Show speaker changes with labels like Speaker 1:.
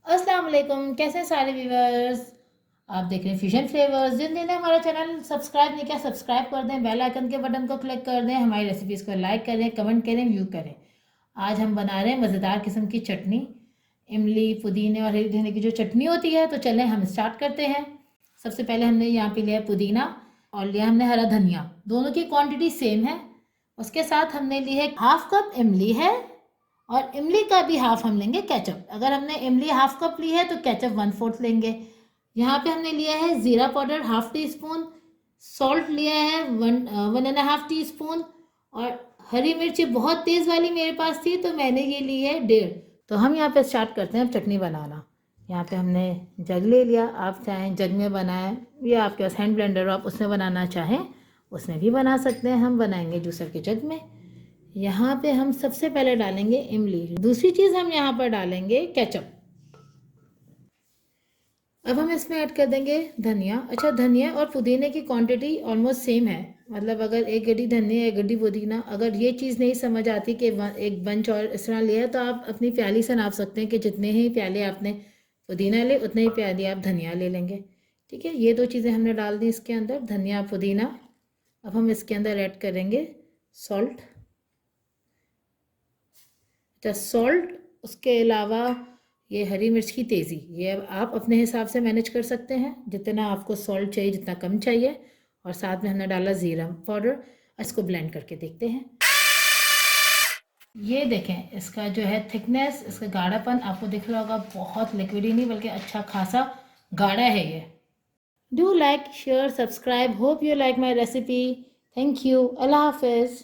Speaker 1: अस्सलाम वालेकुम, कैसे हैं सारे व्यूवर्स। आप देख रहे हैं फ्यूजन फ्लेवर्स। जिन ने हमारा चैनल सब्सक्राइब नहीं किया सब्सक्राइब कर दें, बेल आइकन के बटन को क्लिक कर दें, हमारी रेसिपीज़ को लाइक करें, कमेंट करें, व्यू करें। आज हम बना रहे हैं मज़ेदार किस्म की चटनी, इमली पुदीने और हरी धनिया की जो चटनी होती है। तो चलें हम स्टार्ट करते हैं। सबसे पहले हमने यहाँ पे लिया पुदीना और लिया हमने हरा धनिया, दोनों की क्वांटिटी सेम है। उसके साथ हमने ली है हाफ कप इमली है और इमली का भी हाफ हम लेंगे केचप। अगर हमने इमली हाफ कप ली है तो केचप 1/4 लेंगे। यहाँ पे हमने लिया है ज़ीरा powder half tea spoon, salt लिया है 1.5 टीस्पून और हरी मिर्ची बहुत तेज़ वाली मेरे पास थी तो मैंने ये ली है 1.5। तो हम यहाँ पे स्टार्ट करते हैं अब चटनी बनाना। यहाँ पे हमने जग ले लिया, आप चाहें जग में बनाएं या आपके पास हैंड ब्लेंडर हो आप उसमें बनाना चाहें उसमें भी बना सकते हैं। हम बनाएंगे जूसर के जग में। यहाँ पे हम सबसे पहले डालेंगे इमली, दूसरी चीज़ हम यहाँ पर डालेंगे केचप। अब हम इसमें ऐड कर देंगे धनिया। अच्छा, धनिया और पुदीने की क्वांटिटी ऑलमोस्ट सेम है, मतलब अगर एक गड्डी धनिया एक गड्डी पुदीना, अगर ये चीज़ नहीं समझ आती कि एक बंच और इस तरह लिया है तो आप अपनी प्याली से नाप सकते हैं कि जितने ही प्याले आपने पुदीना ले उतने ही प्याले आप धनिया ले लेंगे। ठीक है, ये दो चीज़ें हमने डाल दी इसके अंदर, धनिया पुदीना। अब हम इसके अंदर ऐड करेंगे सॉल्ट। सॉल्ट, उसके अलावा ये हरी मिर्च की तेज़ी, ये अब आप अपने हिसाब से मैनेज कर सकते हैं जितना आपको सॉल्ट चाहिए जितना कम चाहिए। और साथ में हमने डाला ज़ीरा पाउडर। इसको ब्लेंड करके देखते हैं। ये देखें इसका जो है थिकनेस, इसका गाढ़ापन आपको दिख रहा होगा, बहुत लिक्विड ही नहीं बल्कि अच्छा खासा गाढ़ा है ये। Do like share subscribe, hope you like my recipe. Thank you, अल्लाह हाफिज़।